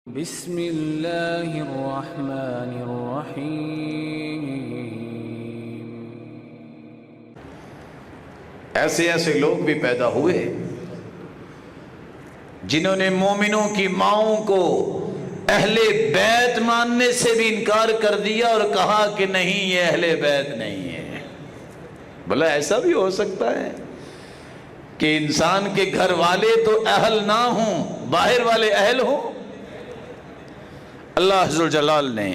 بسم اللہ الرحمن الرحیم۔ ایسے لوگ بھی پیدا ہوئے جنہوں نے مومنوں کی ماؤں کو اہل بیت ماننے سے بھی انکار کر دیا اور کہا کہ نہیں، یہ اہل بیت نہیں ہے۔ بھلا ایسا بھی ہو سکتا ہے کہ انسان کے گھر والے تو اہل نہ ہوں، باہر والے اہل ہوں؟ اللہ عز و جلال نے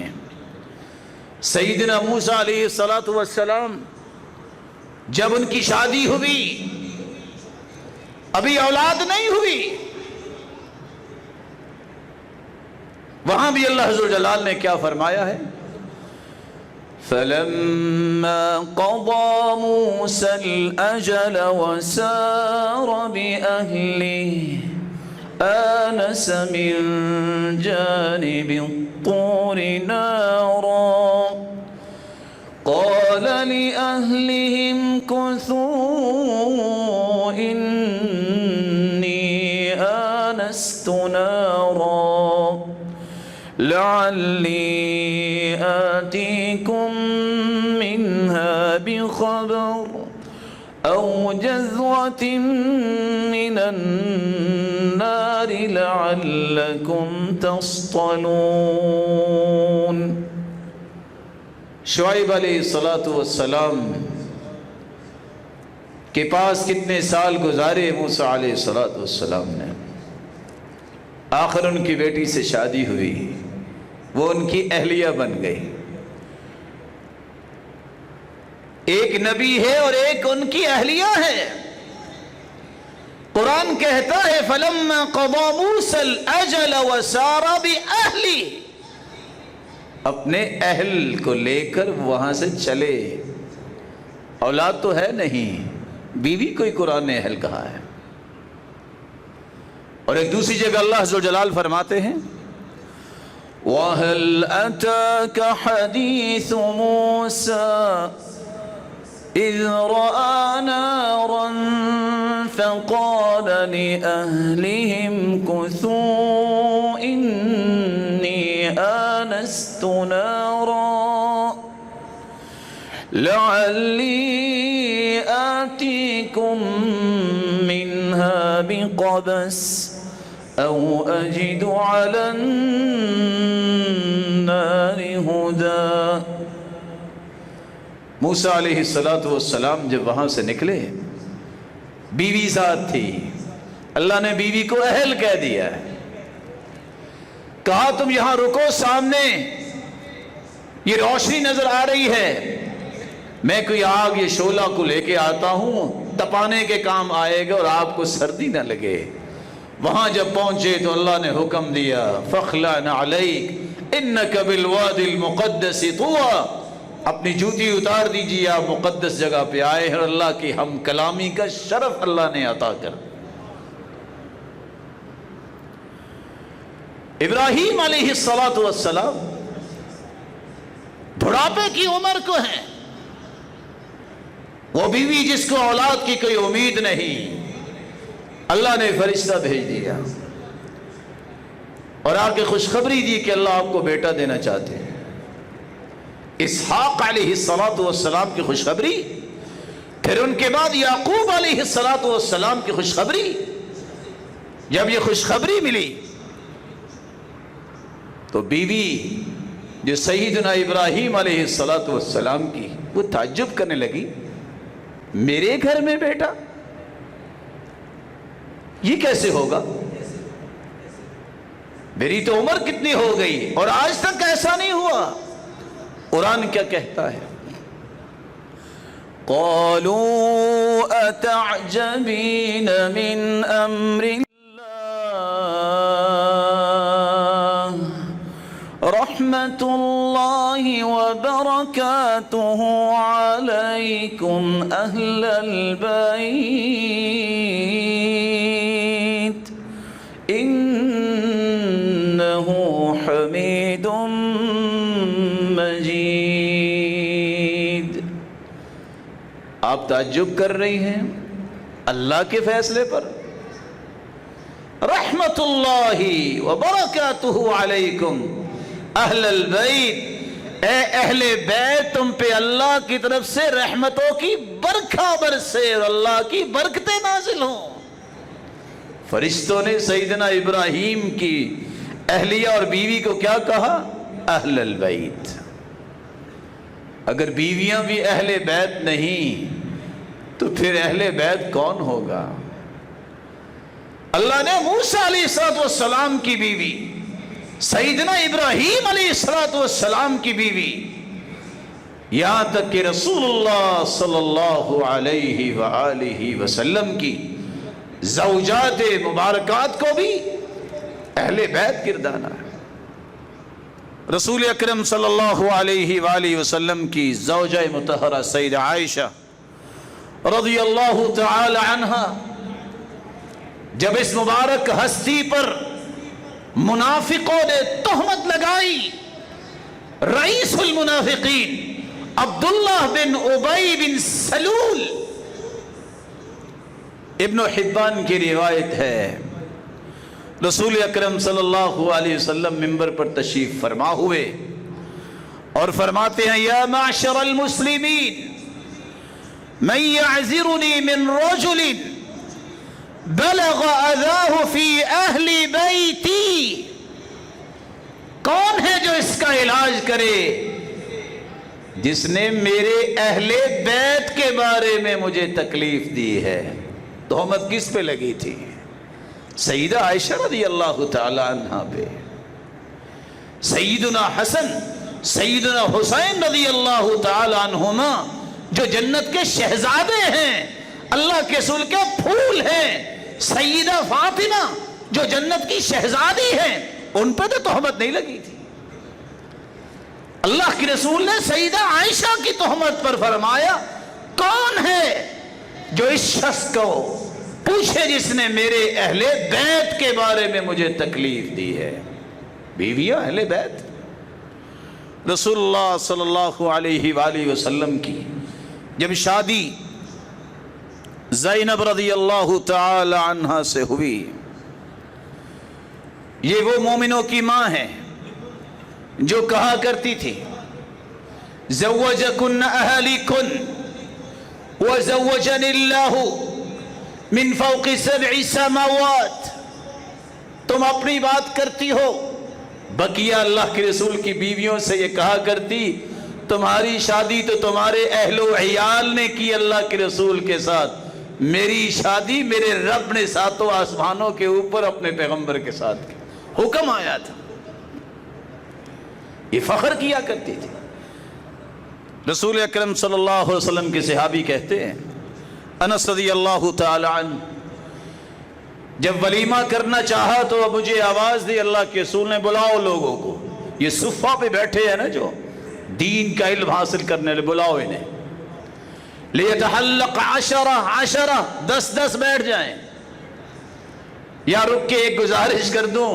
سیدنا موسیٰ علیہ السلام جب ان کی شادی ہوئی، ابھی اولاد نہیں ہوئی، وہاں بھی اللہ عز و جلال نے کیا فرمایا ہے؟ فَلَمَّا قَضَى مُوسَى الْأَجَلَ وَسَارَ بِأَهْلِهِ آنس من جانب الطور نارا قال لأهلهم كثوا إني آنست نارا لعلي آتيكم منها بخبر أو جذوة من النار لعلكم تصطلون۔ شعیب علیہ السلام کے پاس کتنے سال گزارے موسیٰ علیہ السلام نے، آخر ان کی بیٹی سے شادی ہوئی، وہ ان کی اہلیہ بن گئی۔ ایک نبی ہے اور ایک ان کی اہلیہ ہے۔ قرآن کہتا ہے فَلَمَّا قَضَى مُوسَى الْأَجَلَ وَسَارَ بِأَهْلِهِ، اپنے اہل کو لے کر وہاں سے چلے۔ اولاد تو ہے نہیں، بیوی کو ہی قرآن نے اہل کہا ہے۔ اور ایک دوسری جگہ اللہ عز و جلال فرماتے ہیں وَهَلْ أَتَاكَ حَدِيثُ مُوسَى إِذْ رَأَى نَارًا فَقَالَ لِأَهْلِهِمْ كُثُوا إِنِّي آنَسْتُ نَارًا لَعَلِّي آتِيكُم مِّنْهَا بِقَبَسٍ أَوْ أَجِدُ عَلَى النَّارِ هُدًى۔ موسیٰ علیہ السلام جب وہاں سے نکلے، بیوی ساتھ تھی، اللہ نے بیوی کو اہل کہہ دیا ہے، کہا تم یہاں رکو، سامنے یہ روشنی نظر آ رہی ہے، میں کوئی آگ یہ شعلہ کو لے کے آتا ہوں، تپانے کے کام آئے گا اور آپ کو سردی نہ لگے۔ وہاں جب پہنچے تو اللہ نے حکم دیا فَخْلَعْ نَعْلَيْكَ إِنَّكَ بِالْوَادِ الْمُقَدَّسِ طُوًى، اپنی جوتی اتار دیجیے، آپ مقدس جگہ پہ آئے ہیں، اللہ کی ہم کلامی کا شرف اللہ نے عطا کر۔ ابراہیم علیہ السلام بڑھاپے کی عمر کو ہیں، وہ بیوی جس کو اولاد کی کوئی امید نہیں، اللہ نے فرشتہ بھیج دیا اور آ کے خوشخبری دی کہ اللہ آپ کو بیٹا دینا چاہتے ہیں۔ اسحاق علیہ السلام کی خوشخبری، پھر ان کے بعد یعقوب علیہ السلام کی خوشخبری۔ جب یہ خوشخبری ملی تو بیوی جو سیدنا ابراہیم علیہ السلام کی، وہ تعجب کرنے لگی، میرے گھر میں بیٹا، یہ کیسے ہوگا؟ میری تو عمر کتنی ہو گئی اور آج تک ایسا نہیں ہوا۔ قرآن کیا کہتا ہے؟ قَالُوا أَتَعْجَبِينَ مِنْ أَمْرِ اللَّهِ رَحْمَةُ اللَّهِ وَبَرَكَاتُهُ عَلَيْكُمْ أَهْلَ الْبَيْتِ إِنَّهُ حَمِيدٌ مجید۔ آپ تعجب کر رہی ہیں اللہ کے فیصلے پر؟ رحمت اللہ وبرکاتہ علیکم اہل البیت، اے اہل بیت تم پہ اللہ کی طرف سے رحمتوں کی برکھا برسے اور اللہ کی برکتیں نازل ہوں۔ فرشتوں نے سیدنا ابراہیم کی اہلیہ اور بیوی کو کیا کہا؟ اہل البیت۔ اگر بیویاں بھی اہل بیت نہیں تو پھر اہل بیت کون ہوگا؟ اللہ نے موسیٰ علیہ السلام کی بیوی، سیدنا ابراہیم علیہ السلام کی بیوی، یہاں تک کہ رسول اللہ صلی اللہ علیہ وآلہ وسلم کی زوجات مبارکات کو بھی اہل بیت گردانا ہے۔ رسول اکرم صلی اللہ علیہ وآلہ وسلم کی زوجہ مطہرہ سیدہ عائشہ رضی اللہ تعالی عنہا جب اس مبارک ہستی پر منافقوں نے تہمت لگائی، رئیس المنافقین عبداللہ بن ابی بن سلول، ابن حبان کی روایت ہے، رسول اکرم صلی اللہ علیہ وسلم منبر پر تشریف فرما ہوئے اور فرماتے ہیں یا معشر المسلمین من یعذرنی من رجل بلغ اذاہ فی اہل بیتی، کون ہے جو اس کا علاج کرے جس نے میرے اہل بیت کے بارے میں مجھے تکلیف دی ہے؟ تہمت کس پہ لگی تھی؟ سیدہ عائشہ رضی اللہ تعالی عنہ پہ۔ سیدنا حسن سیدنا حسین رضی اللہ تعالی عنہما جو جنت کے شہزادے ہیں، اللہ کے رسول کے پھول ہیں، سیدہ فاطمہ جو جنت کی شہزادی ہیں، ان پہ تو تہمت نہیں لگی تھی۔ اللہ کے رسول نے سیدہ عائشہ کی تہمت پر فرمایا کون ہے جو اس شخص کو پوچھے جس نے میرے اہل بیت کے بارے میں مجھے تکلیف دی ہے؟ بیویاں اہل بیت۔ رسول اللہ صلی اللہ علیہ وآلہ وسلم کی جب شادی زینب رضی اللہ تعالی عنہا سے ہوئی، یہ وہ مومنوں کی ماں ہے جو کہا کرتی تھی زوجکن اہلیکن وزوجن اللہ من فوق 7 سماوات، تم اپنی بات کرتی ہو، بقیہ اللہ کے رسول کی بیویوں سے یہ کہا کرتی تمہاری شادی تو تمہارے اہل و عیال نے کی اللہ کے رسول کے ساتھ، میری شادی میرے رب نے 7 آسمانوں کے اوپر اپنے پیغمبر کے ساتھ کی، حکم آیا تھا، یہ فخر کیا کرتی تھی۔ رسول اکرم صلی اللہ علیہ وسلم کے صحابی کہتے ہیں، انس رضی اللہ تعالی عنہ جب ولیمہ کرنا چاہا تو مجھے آواز دی اللہ کے رسول نے بلاؤ لوگوں کو، یہ صفہ پہ بیٹھے ہیں نا جو دین کا علم حاصل کرنے لے، بلاؤ انہیں، لیتحلق 10 10 بیٹھ جائیں۔ یا رک کے ایک گزارش کر دوں،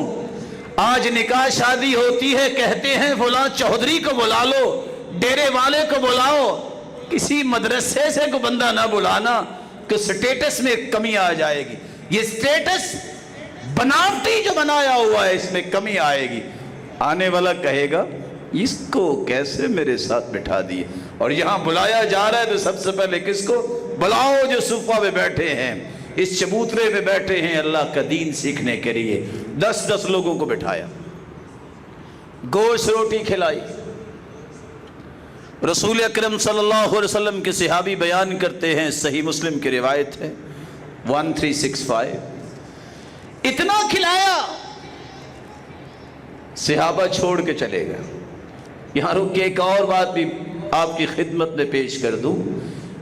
آج نکاح شادی ہوتی ہے، کہتے ہیں فلاں چودھری کو بلا لو، ڈیرے والے کو بلاؤ، کسی مدرسے سے کو بندہ نہ بلانا کہ سٹیٹس میں کمی آ جائے گی، یہ سٹیٹس بناوٹی جو بنایا ہوا ہے اس میں کمی آئے گی، آنے والا کہے گا اس کو کیسے میرے ساتھ بٹھا دیے، اور یہاں بلایا جا رہا ہے تو سب سے پہلے کس کو بلاؤ؟ جو صفہ پہ بیٹھے ہیں، اس چبوترے پہ بیٹھے ہیں اللہ کا دین سیکھنے کے لیے۔ 10 لوگوں کو بٹھایا، گوشت روٹی کھلائی۔ رسول اکرم صلی اللہ علیہ وسلم کے صحابی بیان کرتے ہیں، صحیح مسلم کی روایت ہے 1365، اتنا کھلایا صحابہ چھوڑ کے چلے گئے۔ یہاں رک کے ایک اور بات بھی آپ کی خدمت میں پیش کر دوں،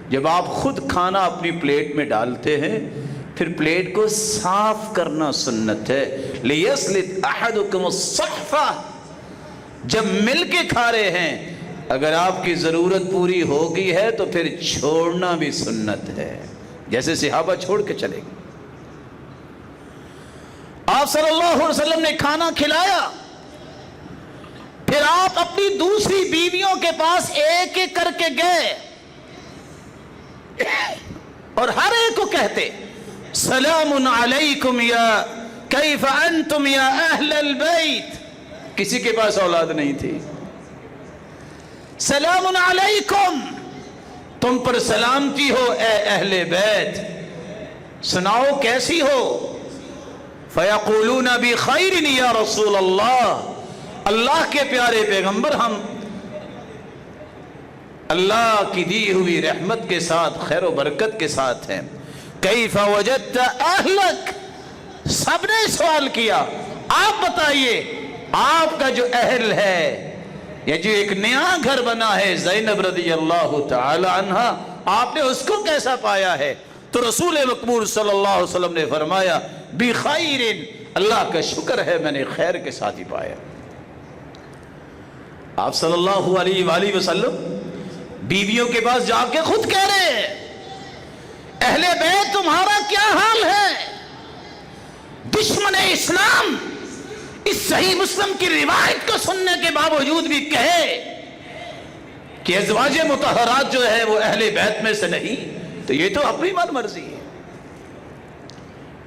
جب آپ خود کھانا اپنی پلیٹ میں ڈالتے ہیں پھر پلیٹ کو صاف کرنا سنت ہے، لِيَسْلِتْ أَحَدُكُمُ الصَّحْفَةَ، جب مل کے کھا رہے ہیں اگر آپ کی ضرورت پوری ہو گئی ہے تو پھر چھوڑنا بھی سنت ہے، جیسے صحابہ چھوڑ کے چلے گئے۔ آپ صلی اللہ علیہ وسلم نے کھانا کھلایا، پھر آپ اپنی دوسری بیویوں کے پاس ایک ایک کر کے گئے اور ہر ایک کو کہتے سلام علیکم یا کیف انتم یا اہل البیت، کسی کے پاس اولاد نہیں تھی. سلام علیکم، تم پر سلامتی ہو اے اہل بیت، سناؤ کیسی ہو. فیقولون بخیر یا رسول اللہ، اللہ کے پیارے پیغمبر ہم اللہ کی دی ہوئی رحمت کے ساتھ، خیر و برکت کے ساتھ ہیں. کیف وجدت اہلک، سب نے سوال کیا آپ بتائیے آپ کا جو اہل ہے، یہ جو ایک نیا گھر بنا ہے زینب رضی اللہ تعالی عنہ، آپ نے اس کو کیسا پایا ہے؟ تو رسول مقبول صلی اللہ علیہ وسلم نے فرمایا بخیر، اللہ کا شکر ہے میں نے خیر کے ساتھ ہی پایا. آپ صلی اللہ علیہ وآلہ وسلم بیویوں کے پاس جا کے خود کہہ رہے ہیں اہل بیت تمہارا کیا حال ہے. دشمن اسلام اس صحیح مسلم کی روایت کو سننے کے باوجود بھی کہے کہ ازواج مطہرات جو ہے وہ اہل بیت میں سے نہیں، تو یہ تو اپنی من مرضی ہے.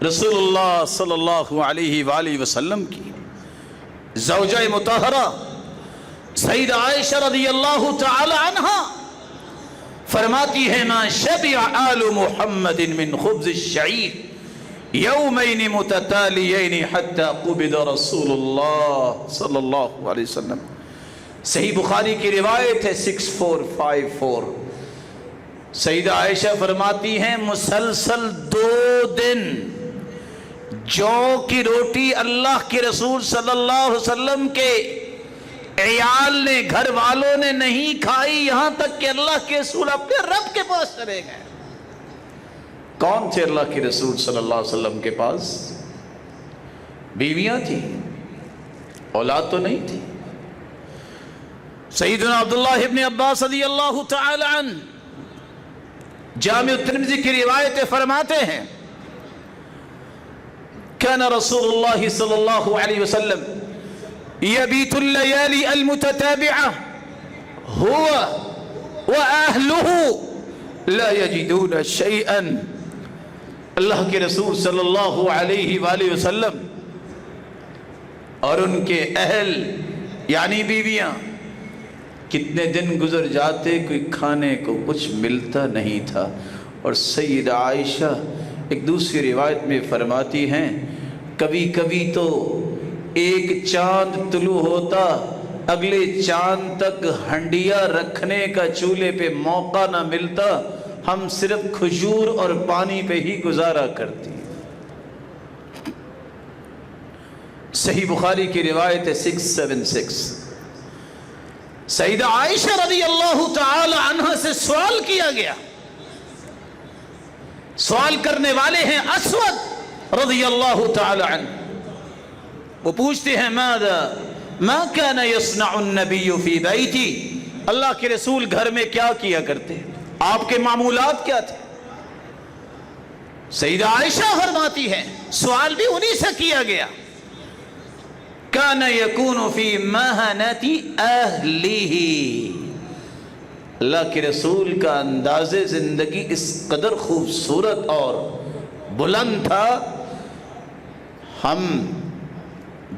رسول اللہ صلی اللہ علیہ وآلہ وسلم کی زوجہ مطہرہ سیدہ عائشہ رضی اللہ تعالی عنہ فرماتی ہے ما شبع آل محمد من خبز الشعیر یومین متتالیین حتی قبض رسول اللہ صلی اللہ علیہ وسلم. صحیح بخاری کی روایت ہے 6454. سیدہ عائشہ فرماتی ہیں مسلسل 2 دن جو کی روٹی اللہ کے رسول صلی اللہ علیہ وسلم کے عیال نے، گھر والوں نے نہیں کھائی، یہاں تک کہ اللہ کے رسول اپنے رب کے پاس چلے گئے. کون تھے اللہ کے رسول صلی اللہ علیہ وسلم کے پاس؟ بیویاں تھیں، اولاد تو نہیں تھی. سیدنا عبداللہ ابن عباس رضی اللہ تعالی عنہ جامع الترمذی کی روایت فرماتے ہیں كان رسول الله صلى الله عليه وسلم يبيت الليالي المتتابعة هو وأهله لا يجدون شيئا. اللہ کے رسول صلی اللہ علیہ وآلہ وسلم اور ان کے اہل یعنی بیویاں کتنے دن گزر جاتے کوئی کھانے کو کچھ ملتا نہیں تھا. اور سیدہ عائشہ ایک دوسری روایت میں فرماتی ہیں کبھی کبھی تو ایک چاند طلوع ہوتا، اگلے چاند تک ہنڈیا رکھنے کا چولہے پہ موقع نہ ملتا، ہم صرف کھجور اور پانی پہ ہی گزارا کرتی. صحیح بخاری کی روایت ہے 676. سیدہ عائشہ رضی اللہ تعالی عنہ سے سوال کیا گیا. سوال کرنے والے ہیں اسود رضی اللہ تعالی عنہ. وہ پوچھتے ہیں ما كان يصنع النبي في بيتي، اللہ کے رسول گھر میں کیا کیا کرتے ہیں، آپ کے معمولات کیا تھے؟ سیدہ عائشہ فرماتی ہے سوال بھی انہی سے کیا گیا. كان يكون في مهنة أهله، اللہ کے رسول کا انداز زندگی اس قدر خوبصورت اور بلند تھا، ہم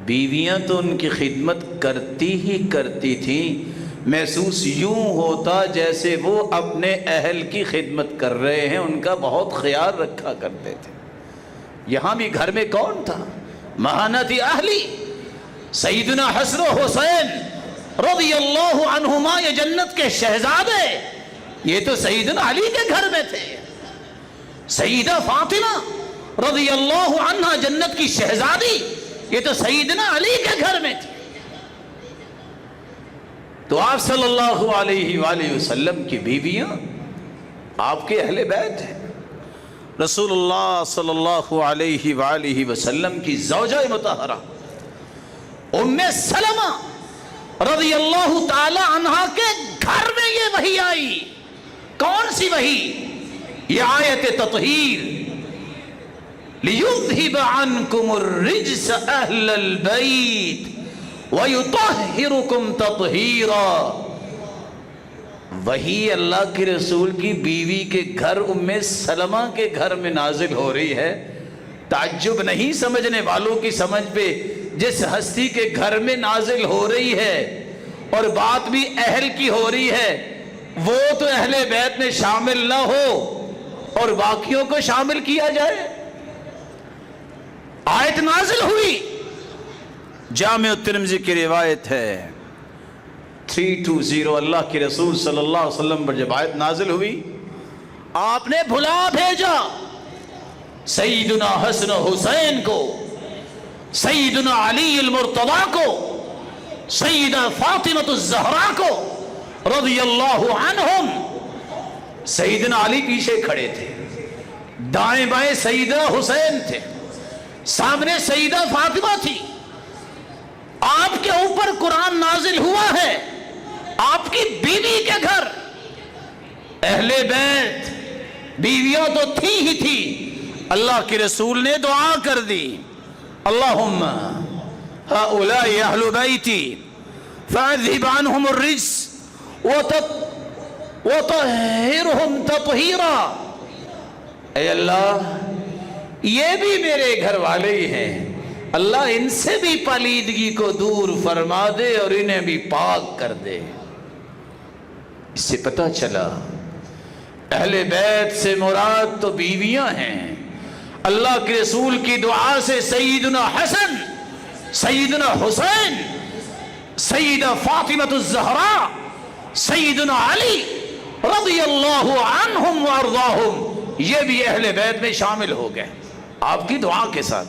بیویاں تو ان کی خدمت کرتی ہی کرتی تھیں، محسوس یوں ہوتا جیسے وہ اپنے اہل کی خدمت کر رہے ہیں، ان کا بہت خیال رکھا کرتے تھے. یہاں بھی گھر میں کون تھا؟ مہانت اہلی سیدنا حسن و حسین رضی اللہ عنہما، یہ جنت کے شہزادے، یہ تو سیدنا علی کے گھر میں تھے. سیدہ فاطمہ رضی اللہ عنہ جنت کی شہزادی، یہ تو سیدنا علی کے گھر میں تھی. تو آپ صلی اللہ علیہ وآلہ وسلم کی بیویاں آپ کے اہل بیت ہیں. رسول اللہ صلی اللہ علیہ وآلہ وسلم کی زوجہ مطہرہ ام سلمہ رضی اللہ تعالی عنہا کے گھر میں یہ وحی آئی. کون سی وحی؟ یہ آیت تطہیر لِيُذْهِبَ عَنْكُمُ الرِّجْسَ أَهْلَ الْبَيْتِ وَيُطَهِّرُكُمْ تَطْهِيرًا. وحی اللہ کے رسول کی بیوی کے گھر ام سلمہ کے گھر میں نازل ہو رہی ہے تعجب نہیں سمجھنے والوں کی سمجھ پہ، جس ہستی کے گھر میں نازل ہو رہی ہے اور بات بھی اہل کی ہو رہی ہے، وہ تو اہل بیت میں شامل نہ ہو اور باقیوں کو شامل کیا جائے۔ آیت نازل ہوئی، جامع الترمذی کی روایت ہے 320، اللہ کے رسول صلی اللہ علیہ وسلم پر جب آیت نازل ہوئی، آپ نے بھلا بھیجا سیدنا حسن حسین کو، سیدنا علی المرتضی کو، سیدہ فاطمہ الزہرا کو رضی اللہ عنہم۔ سیدنا علی پیچھے کھڑے تھے، دائیں بائیں سیدہ حسین تھے، سامنے سیدہ فاطمہ تھی۔ آپ کے اوپر قرآن نازل ہوا ہے، آپ کی بیوی کے گھر، اہل بیت بیویاں تو تھی ہی تھی، اللہ کے رسول نے دعا کر دی، اللہم ہؤلاء اہل بیتی فاذہب عنہم الرجس وطہرہم تطہیرا۔ اے اللہ یہ بھی میرے گھر والے ہی ہیں، اللہ ان سے بھی پلیدگی کو دور فرما دے اور انہیں بھی پاک کر دے۔ اس سے پتہ چلا اہل بیت سے مراد تو بیویاں ہیں۔ اللہ کے رسول کی دعا سے سیدنا حسن، سیدنا حسین، سیدہ فاطمہ الزہرا، سیدنا علی رضی اللہ عنہم وارضاہم، یہ بھی اہل بیت میں شامل ہو گئے آپ کی دعا کے ساتھ۔